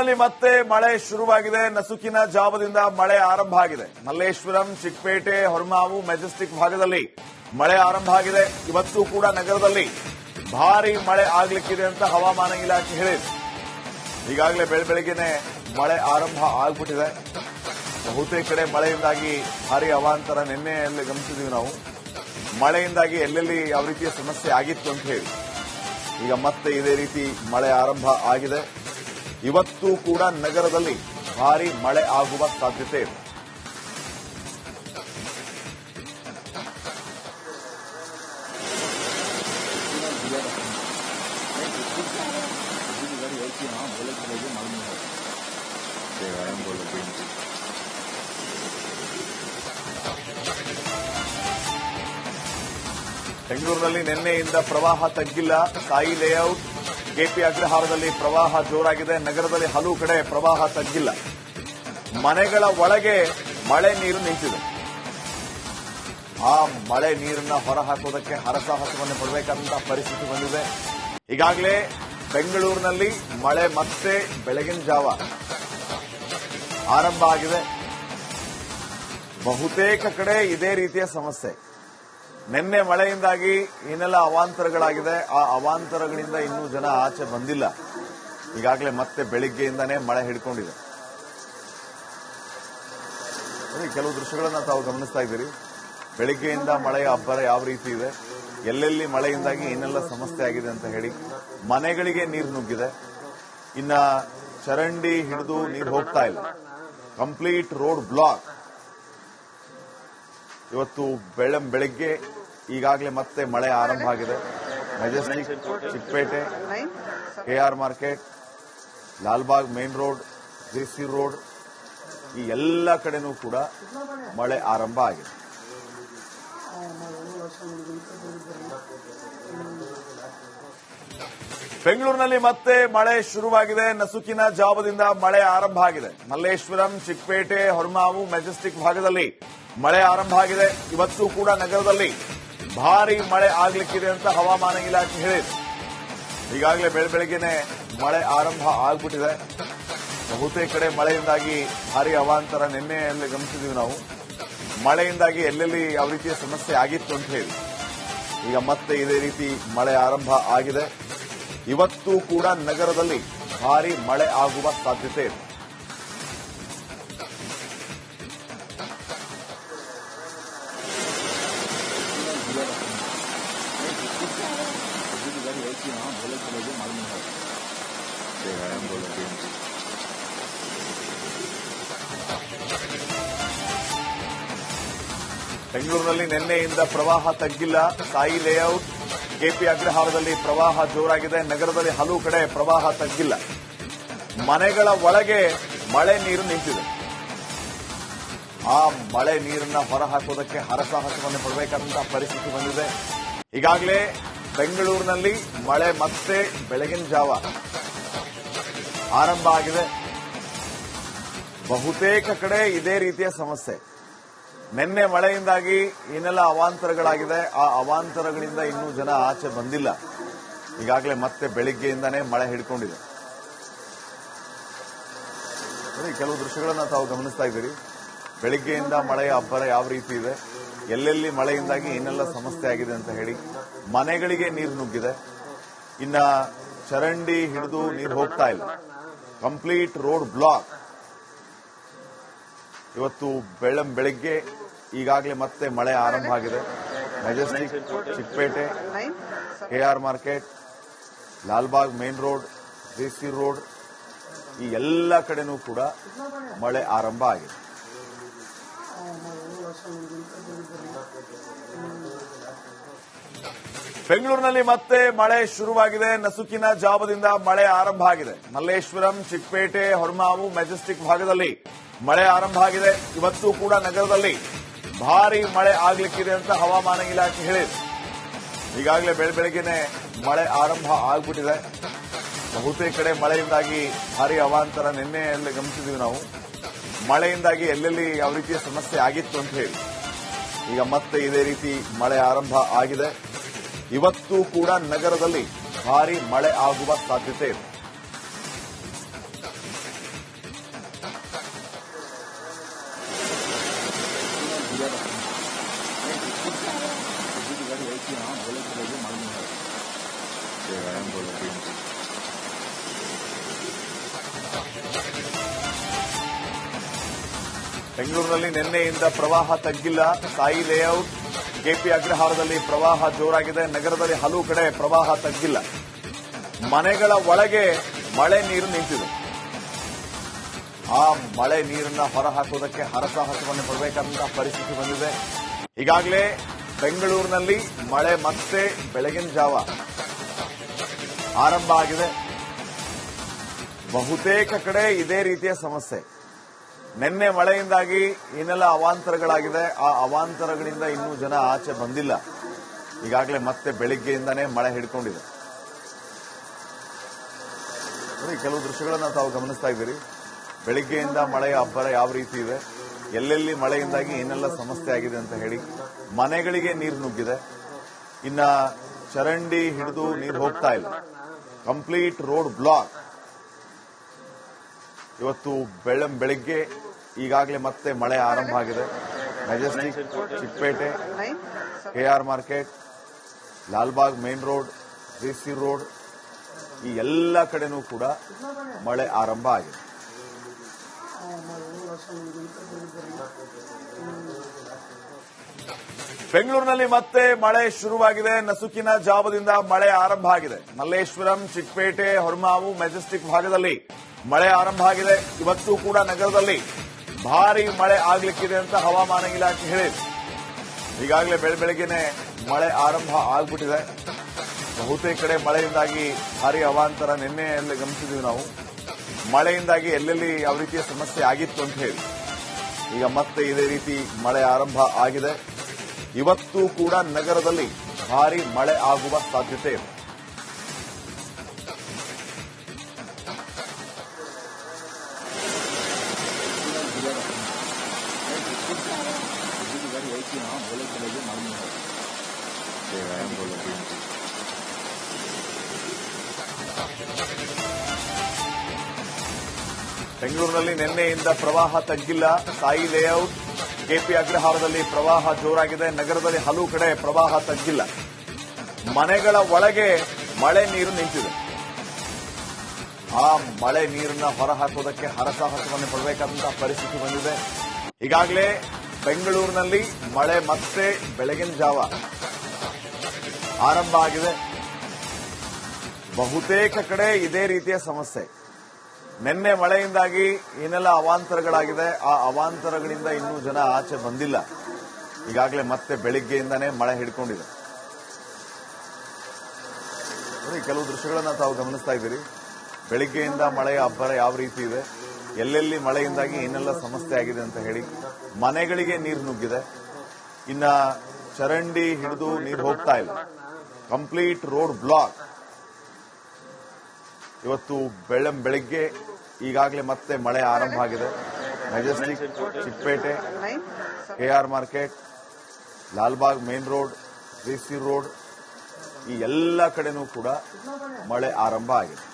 ಬೆಂಗಳೂರಿನಲ್ಲಿ ಮತ್ತೆ ಮಳೆ ಶುರುವಾಗಿದೆ. ನಸುಕಿನ ಜಾವದಿಂದ ಮಳೆ ಆರಂಭ ಆಗಿದೆ. ಮಲ್ಲೇಶ್ವರಂ, ಚಿಕ್ಕಪೇಟೆ, ಹೊರಮಾವು, ಮೆಜೆಸ್ಟಿಕ್ ಭಾಗದಲ್ಲಿ ಮಳೆ ಆರಂಭ ಆಗಿದೆ. ಇವತ್ತು ಕೂಡ ನಗರದಲ್ಲಿ ಭಾರೀ ಮಳೆ ಆಗ್ಲಿಕ್ಕಿದೆ ಅಂತ ಹವಾಮಾನ ಇಲಾಖೆ ಹೇಳಿದೆ. ಈಗಾಗಲೇ ಬೆಳಗ್ಗೆನೆ ಮಳೆ ಆರಂಭ ಆಗ್ಬಿಟ್ಟಿದೆ. ಬಹುತೇಕ ಕಡೆ ಮಳೆಯಿಂದಾಗಿ ಭಾರೀ ಅವಾಂತರ ನಿನ್ನೆ ಗಮನಿಸಿದೀವಿ ನಾವು. ಮಳೆಯಿಂದಾಗಿ ಎಲ್ಲೆಲ್ಲಿ ಯಾವ ರೀತಿಯ ಸಮಸ್ಯೆ ಆಗಿತ್ತು ಅಂತ ಹೇಳಿ ಈಗ ಮತ್ತೆ ಇದೇ ರೀತಿ ಮಳೆ ಆರಂಭ ಆಗಿದೆ. ಇವತ್ತು ಕೂಡ ನಗರದಲ್ಲಿ ಭಾರೀ ಮಳೆ ಆಗುವ ಸಾಧ್ಯತೆ ಇದೆ. ಬೆಂಗಳೂರಿನಲ್ಲಿ ನಿನ್ನೆಯಿಂದ ಪ್ರವಾಹ ತಗ್ಗಿಲ್ಲ. ಸಾಯಿ ಲೇಔಟ್, ಕೆಪಿ ಅಗ್ರಹಾರದಲ್ಲಿ ಪ್ರವಾಹ ಜೋರಾಗಿದೆ. ನಗರದಲ್ಲಿ ಹಲವು ಕಡೆ ಪ್ರವಾಹ ತಗ್ಗಿಲ್ಲ. ಮನೆಗಳ ಒಳಗೆ ಮಳೆ ನೀರು ನಿಂತಿದೆ. ಆ ಮಳೆ ನೀರನ್ನ ಹೊರಹಾಕೋದಕ್ಕೆ ಹರಸಾಹಸವನ್ನು ಪಡಬೇಕಾದಂತಹ ಪರಿಸ್ಥಿತಿ ಬಂದಿದೆ. ಈಗಾಗಲೇ ಬೆಂಗಳೂರಿನಲ್ಲಿ ಮಳೆ ಮತ್ತೆ ಬೆಳಗಿನ ಜಾವ ಆರಂಭ ಆಗಿದೆ. ಬಹುತೇಕ ಕಡೆ ಇದೇ ರೀತಿಯ ಸಮಸ್ಯೆ. ನಿನ್ನೆ ಮಳೆಯಿಂದಾಗಿ ಏನೆಲ್ಲ ಅವಾಂತರಗಳಾಗಿದೆ, ಆ ಅವಾಂತರಗಳಿಂದ ಇನ್ನೂ ಜನ ಆಚೆ ಬಂದಿಲ್ಲ. ಈಗಾಗಲೇ ಮತ್ತೆ ಬೆಳಿಗ್ಗೆಯಿಂದಾನೇ ಮಳೆ ಹಿಡ್ಕೊಂಡಿದೆ. ಕೆಲವು ದೃಶ್ಯಗಳನ್ನ ತಾವು ಗಮನಿಸ್ತಾ ಇದ್ದೀರಿ. ಬೆಳಿಗ್ಗೆಯಿಂದ ಮಳೆಯ ಅಬ್ಬರ ಯಾವ ರೀತಿ ಇದೆ, ಎಲ್ಲೆಲ್ಲಿ ಮಳೆಯಿಂದಾಗಿ ಏನೆಲ್ಲ ಸಮಸ್ಯೆ ಆಗಿದೆ ಅಂತ ಹೇಳಿ. ಮನೆಗಳಿಗೆ ನೀರು ನುಗ್ಗಿದೆ. ಇನ್ನ ಚರಂಡಿ ಹಿಡಿದು ನೀರು ಹೋಗ್ತಾ ಇಲ್ಲ. Complete road block. ಇವತ್ತು ಬೆಳಗ್ಗೆ ಈಗಾಗಲೇ ಮತ್ತೆ ಮಳೆ ಆರಂಭ ಆಗಿದೆ. Majestic, Chickpet, KR market, Lalbagh main road, JC road, ಈ ಎಲ್ಲ ಕಡೆನೂ ಕೂಡ ಮಳೆ ಆರಂಭ ಆಗಿದೆ. ಬೆಂಗಳೂರಿನಲ್ಲಿ ಮತ್ತೆ ಮಳೆ ಶುರುವಾಗಿದೆ. ನಸುಕಿನ ಜಾವದಿಂದ ಮಳೆ ಆರಂಭ ಆಗಿದೆ. ಮಲ್ಲೇಶ್ವರಂ, ಚಿಕ್ಕಪೇಟೆ, ಹೊರಮಾವು, ಮೆಜೆಸ್ಟಿಕ್ ಭಾಗದಲ್ಲಿ ಮಳೆ ಆರಂಭ ಆಗಿದೆ. ಇವತ್ತು ಕೂಡ ನಗರದಲ್ಲಿ ಭಾರೀ ಮಳೆ ಆಗ್ಲಿಕ್ಕಿದೆ ಅಂತ ಹವಾಮಾನ ಇಲಾಖೆ ಹೇಳಿದೆ. ಈಗಾಗಲೇ ಬೆಳಗ್ಗೆನೆ ಮಳೆ ಆರಂಭ ಆಗ್ಬಿಟ್ಟಿದೆ. ಬಹುತೇಕ ಕಡೆ ಮಳೆಯಿಂದಾಗಿ ಭಾರೀ ಅವಾಂತರ ನಿನ್ನೆ ಗಮನಿಸಿದೀವಿ ನಾವು. ಮಳೆಯಿಂದಾಗಿ ಎಲ್ಲೆಲ್ಲಿ ಯಾವ ರೀತಿಯ ಸಮಸ್ಯೆ ಆಗಿತ್ತು ಅಂತ ಹೇಳಿ ಈಗ ಮತ್ತೆ ಇದೇ ರೀತಿ ಮಳೆ ಆರಂಭ ಆಗಿದೆ. ಇವತ್ತು ಕೂಡ ನಗರದಲ್ಲಿ ಭಾರೀ ಮಳೆ ಆಗುವ ಸಾಧ್ಯತೆ ಇದೆ. ಬೆಂಗಳೂರಿನಲ್ಲಿ ನಿನ್ನೆಯಿಂದ ಪ್ರವಾಹ ತಗ್ಗಿಲ್ಲ. ಸಾಯಿ ಲೇಔಟ್, ಕೆಪಿ ಅಗ್ರಹಾರದಲ್ಲಿ ಪ್ರವಾಹ ಜೋರಾಗಿದೆ. ನಗರದಲ್ಲಿ ಹಲವು ಕಡೆ ಪ್ರವಾಹ ತಗ್ಗಿಲ್ಲ. ಮನೆಗಳ ಒಳಗೆ ಮಳೆ ನೀರು ನಿಂತಿದೆ. ಆ ಮಳೆ ನೀರನ್ನ ಹೊರಹಾಕೋದಕ್ಕೆ ಹರಸಾಹಸವನ್ನು ಪಡಬೇಕಾದಂತಹ ಪರಿಸ್ಥಿತಿ ಬಂದಿದೆ. ಈಗಾಗಲೇ ಬೆಂಗಳೂರಿನಲ್ಲಿ ಮಳೆ ಮತ್ತೆ ಬೆಳಗಿನ ಜಾವ ಆರಂಭ ಆಗಿದೆ. ಬಹುತೇಕ ಕಡೆ ಇದೇ ರೀತಿಯ ಸಮಸ್ಯೆ. ನಿನ್ನೆ ಮಳೆಯಿಂದಾಗಿ ಏನೆಲ್ಲ ಅವಾಂತರಗಳಾಗಿದೆ, ಆ ಅವಾಂತರಗಳಿಂದ ಇನ್ನೂ ಜನ ಆಚೆ ಬಂದಿಲ್ಲ. ಈಗಾಗಲೇ ಮತ್ತೆ ಬೆಳಿಗ್ಗೆಯಿಂದಾನೇ ಮಳೆ ಹಿಡ್ಕೊಂಡಿದೆ. ಕೆಲವು ದೃಶ್ಯಗಳನ್ನ ತಾವು ಗಮನಿಸ್ತಾ ಇದ್ದೀರಿ. ಬೆಳಿಗ್ಗೆಯಿಂದ ಮಳೆಯ ಅಬ್ಬರ ಯಾವ ರೀತಿ ಇದೆ, ಎಲ್ಲೆಲ್ಲಿ ಮಳೆಯಿಂದಾಗಿ ಏನೆಲ್ಲ ಸಮಸ್ಯೆ ಆಗಿದೆ ಅಂತ ಹೇಳಿ. ಮನೆಗಳಿಗೆ ನೀರು ನುಗ್ಗಿದೆ. ಇನ್ನ ಚರಂಡಿ ಹಿಡಿದು ನೀರು ಹೋಗ್ತಾ ಇಲ್ಲ. Complete road block. ಇವತ್ತು ಬೆಳಗ್ಗೆ ಈಗಾಗಲೇ ಮತ್ತೆ ಮಳೆ ಆರಂಭ ಆಗಿದೆ. Majestic, Chickpet, KR market, Lalbagh main road, JC road, ಈ ಎಲ್ಲ ಕಡೆನೂ ಕೂಡ ಮಳೆ ಆರಂಭ ಆಗಿದೆ. ಬೆಂಗಳೂರಿನಲ್ಲಿ ಮತ್ತೆ ಮಳೆ ಶುರುವಾಗಿದೆ. ನಸುಕಿನ ಜಾವದಿಂದ ಮಳೆ ಆರಂಭ ಆಗಿದೆ. ಮಲ್ಲೇಶ್ವರಂ, ಚಿಕ್ಕಪೇಟೆ, ಹೊರಮಾವು, ಮೆಜೆಸ್ಟಿಕ್ ಭಾಗದಲ್ಲಿ ಮಳೆ ಆರಂಭ ಆಗಿದೆ. ಇವತ್ತು ಕೂಡ ನಗರದಲ್ಲಿ ಭಾರೀ ಮಳೆ ಆಗ್ಲಿಕ್ಕಿದೆ ಅಂತ ಹವಾಮಾನ ಇಲಾಖೆ ಹೇಳಿದೆ. ಈಗಾಗಲೇ ಬೆಳಗ್ಗೆನೆ ಮಳೆ ಆರಂಭ ಆಗ್ಬಿಟ್ಟಿದೆ. ಬಹುತೇಕ ಕಡೆ ಮಳೆಯಿಂದಾಗಿ ಭಾರೀ ಅವಾಂತರ ನಿನ್ನೆ ಗಮನಿಸಿದೀವಿ ನಾವು. ಮಳೆಯಿಂದಾಗಿ ಎಲ್ಲೆಲ್ಲಿ ಯಾವ ರೀತಿಯ ಸಮಸ್ಯೆ ಆಗಿತ್ತು ಅಂತ ಹೇಳಿ ಈಗ ಮತ್ತೆ ಇದೇ ರೀತಿ ಮಳೆ ಆರಂಭ ಆಗಿದೆ. ಇವತ್ತು ಕೂಡ ನಗರದಲ್ಲಿ ಭಾರೀ ಮಳೆ ಆಗುವ ಸಾಧ್ಯತೆ ಇದೆ. ಬೆಂಗಳೂರಿನಲ್ಲಿ ನಿನ್ನೆಯಿಂದ ಪ್ರವಾಹ ತಗ್ಗಿಲ್ಲ. ಸಾಯಿ ಲೇಔಟ್, ಕೆಪಿ ಅಗ್ರಹಾರದಲ್ಲಿ ಪ್ರವಾಹ ಜೋರಾಗಿದೆ. ನಗರದಲ್ಲಿ ಹಲವು ಕಡೆ ಪ್ರವಾಹ ತಗ್ಗಿಲ್ಲ. ಮನೆಗಳ ಒಳಗೆ ಮಳೆ ನೀರು ನಿಂತಿದೆ. ಆ ಮಳೆ ನೀರನ್ನ ಹೊರಹಾಕುವುದಕ್ಕೆ ಹರಸಾಹಸವನ್ನು ಪಡಬೇಕಾದಂತಹ ಪರಿಸ್ಥಿತಿ ಬಂದಿದೆ. ಈಗಾಗಲೇ ಬೆಂಗಳೂರಿನಲ್ಲಿ ಮಳೆ ಮತ್ತೆ ಬೆಳಗಿನ ಜಾವ ಆರಂಭ ಆಗಿದೆ. ಬಹುತೇಕ ಕಡೆ ಇದೇ ರೀತಿಯ ಸಮಸ್ಯೆ. ನಿನ್ನೆ ಮಳೆಯಿಂದಾಗಿ ಏನೆಲ್ಲ ಅವಾಂತರಗಳಾಗಿದೆ, ಆ ಅವಾಂತರಗಳಿಂದ ಇನ್ನೂ ಜನ ಆಚೆ ಬಂದಿಲ್ಲ. ಈಗಾಗಲೇ ಮತ್ತೆ ಬೆಳಿಗ್ಗೆಯಿಂದಾನೇ ಮಳೆ ಹಿಡ್ಕೊಂಡಿದೆ. ಕೆಲವು ದೃಶ್ಯಗಳನ್ನು ತಾವು ಗಮನಿಸ್ತಾ ಇದ್ದೀರಿ. ಬೆಳಿಗ್ಗೆಯಿಂದ ಮಳೆಯ ಅಬ್ಬರ ಯಾವ ರೀತಿ ಇದೆ, ಎಲ್ಲೆಲ್ಲಿ ಮಳೆಯಿಂದಾಗಿ ಏನೆಲ್ಲ ಸಮಸ್ಯೆ ಆಗಿದೆ ಅಂತ ಹೇಳಿ ಮನೆಗಳಿಗೆ ನೀರು ನುಗ್ಗಿದೆ. ಇನ್ನ ಚರಂಡಿ ಹಿಡಿದು ನೀರು ಹೋಗ್ತಾ ಇಲ್ಲ. Complete road block. ಇವತ್ತು ಬೆಳಿಗ್ಗೆ ಈಗಾಗಲೇ ಮತ್ತೆ ಮಳೆ ಆರಂಭ ಆಗಿದೆ. Majestic, Chickpet, KR market, Lalbagh main road, GC road, ಈ ಎಲ್ಲ ಕಡೆನೂ ಕೂಡ ಮಳೆ ಆರಂಭ ಆಗಿದೆ. ಬೆಂಗಳೂರಿನಲ್ಲಿ ಮತ್ತೆ ಮಳೆ ಶುರುವಾಗಿದೆ. ನಸುಕಿನ ಜಾವದಿಂದ ಮಳೆ ಆರಂಭ ಆಗಿದೆ. ಮಲ್ಲೇಶ್ವರಂ, ಚಿಕ್ಕಪೇಟೆ, ಹೊರಮಾವು, ಮೆಜೆಸ್ಟಿಕ್ ಭಾಗದಲ್ಲಿ ಮಳೆ ಆರಂಭ ಆಗಿದೆ. ಇವತ್ತು ಕೂಡ ನಗರದಲ್ಲಿ ಭಾರೀ ಮಳೆ ಆಗ್ಲಿಕ್ಕಿದೆ ಅಂತ ಹವಾಮಾನ ಇಲಾಖೆ ಹೇಳಿದೆ. ಈಗಾಗಲೇ ಬೆಳಗ್ಗೆನೆ ಮಳೆ ಆರಂಭ ಆಗ್ಬಿಟ್ಟಿದೆ. ಬಹುತೇಕ ಕಡೆ ಮಳೆಯಿಂದಾಗಿ ಭಾರೀ ಅವಾಂತರ ನಿನ್ನೆ ಗಮನಿಸಿದ್ವಿ ನಾವು. ಮಳೆಯಿಂದಾಗಿ ಎಲ್ಲೆಲ್ಲಿ ಯಾವ ರೀತಿಯ ಸಮಸ್ಯೆ ಆಗಿತ್ತು ಅಂತ ಹೇಳಿ ಈಗ ಮತ್ತೆ ಇದೇ ರೀತಿ ಮಳೆ ಆರಂಭ ಆಗಿದೆ. ಇವತ್ತು ಕೂಡ ನಗರದಲ್ಲಿ ಭಾರೀ ಮಳೆ ಆಗುವ ಸಾಧ್ಯತೆ ಇದೆ. ಬೆಂಗಳೂರಿನಲ್ಲಿ ನಿನ್ನೆಯಿಂದ ಪ್ರವಾಹ ತಗ್ಗಿಲ್ಲ. ಸಾಯಿ ಲೇಔಟ್, ಕೆಪಿ ಅಗ್ರಹಾರದಲ್ಲಿ ಪ್ರವಾಹ ಜೋರಾಗಿದೆ. ನಗರದಲ್ಲಿ ಹಲವು ಕಡೆ ಪ್ರವಾಹ ತಗ್ಗಿಲ್ಲ. ಮನೆಗಳ ಒಳಗೆ ಮಳೆ ನೀರು ನಿಂತಿದೆ. ಆ ಮಳೆ ನೀರನ್ನ ಹೊರಹಾಕುವುದಕ್ಕೆ ಹರಸಾಹಸವನ್ನು ಪಡಬೇಕಾದಂತಹ ಪರಿಸ್ಥಿತಿ ಬಂದಿದೆ. ಈಗಾಗಲೇ ಬೆಂಗಳೂರಿನಲ್ಲಿ ಮಳೆ ಮತ್ತೆ ಬೆಳಗಿನ ಜಾವ ಆರಂಭ ಆಗಿದೆ. ಬಹುತೇಕ ಕಡೆ ಇದೇ ರೀತಿಯ ಸಮಸ್ಯೆ. ನಿನ್ನೆ ಮಳೆಯಿಂದಾಗಿ ಏನೆಲ್ಲ ಅವಾಂತರಗಳಾಗಿದೆ, ಆ ಅವಾಂತರಗಳಿಂದ ಇನ್ನೂ ಜನ ಆಚೆ ಬಂದಿಲ್ಲ. ಈಗಾಗಲೇ ಮತ್ತೆ ಬೆಳಿಗ್ಗೆಯಿಂದಾನೇ ಮಳೆ ಹಿಡ್ಕೊಂಡಿದೆ. ಕೆಲವು ದೃಶ್ಯಗಳನ್ನು ತಾವು ಗಮನಿಸ್ತಾ ಇದ್ದೀರಿ. ಬೆಳಿಗ್ಗೆಯಿಂದ ಮಳೆಯ ಅಬ್ಬರ ಯಾವ ರೀತಿ ಇದೆ, ಎಲ್ಲೆಲ್ಲಿ ಮಳೆಯಿಂದಾಗಿ ಏನೆಲ್ಲ ಸಮಸ್ಯೆ ಆಗಿದೆ ಅಂತ ಹೇಳಿ ಮನೆಗಳಿಗೆ ನೀರು ನುಗ್ಗಿದೆ. ಇನ್ನ ಚರಂಡಿ ಹಿಡಿದು ನೀರು ಹೋಗ್ತಾ ಇಲ್ಲ. Complete road block. ಇವತ್ತು ಬೆಳಿಗ್ಗೆ ಈಗಾಗಲೇ ಮತ್ತೆ ಮಳೆ ಆರಂಭ ಆಗಿದೆ. Majestic, Chickpet, KR market, Lalbagh main road, GC road, ಈ ಎಲ್ಲ ಕಡೆನೂ ಕೂಡ ಮಳೆ ಆರಂಭ ಆಗಿದೆ.